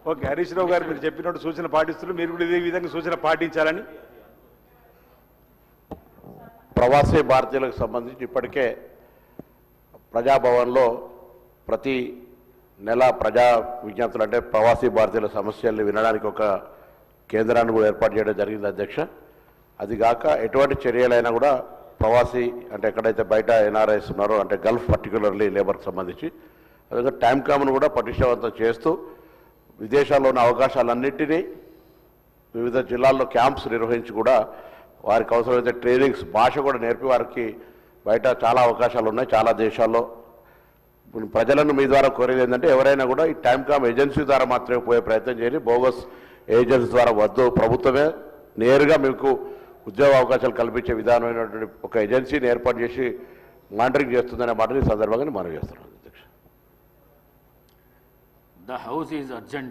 Okay, Harish Rao గారు మీరు చెప్పినట్టు సూచన పాటిస్తున్నారు, మీరు కూడా ఇదే విధంగా సూచన పాటించాలని. ప్రవాసీ భారతీయులకు సంబంధించి ఇప్పటికే ప్రజాభవన్లో ప్రతి నెల ప్రజా విజ్ఞప్తులు అంటే ప్రవాసీ భారతీయుల సమస్యల్ని వినడానికి ఒక కేంద్రాన్ని కూడా ఏర్పాటు చేయడం జరిగింది అధ్యక్ష. అది కాక ఎటువంటి చర్యలైనా కూడా ప్రవాసీ అంటే ఎక్కడైతే బయట ఎన్ఆర్ఐస్ ఉన్నారో అంటే గల్ఫ్ పర్టికులర్లీ లేబర్కి సంబంధించి అదే టైమ్ కామ్ను కూడా పటిష్టవంతం చేస్తూ విదేశాల్లో ఉన్న అవకాశాలన్నింటినీ వివిధ జిల్లాల్లో క్యాంప్స్ నిర్వహించి కూడా వారికి అవసరమైతే ట్రైనింగ్స్ భాష కూడా నేర్పి వారికి బయట చాలా అవకాశాలు ఉన్నాయి చాలా దేశాల్లో. ప్రజలను మీ ద్వారా కోరేది ఏంటంటే ఎవరైనా కూడా ఈ టైమ్ కామ్ ఏజెన్సీ ద్వారా మాత్రమే పోయే ప్రయత్నం చేయాలి, బోగస్ ఏజెన్సీ ద్వారా వద్దు, ప్రభుత్వమే నేరుగా మీకు ఉద్యోగ అవకాశాలు కల్పించే విధానమైనటువంటి ఒక ఏజెన్సీని ఏర్పాటు చేసి మానిటరింగ్ చేస్తుందనే మాటని సందర్భంగా మనం చేస్తున్నాం. The House is urgent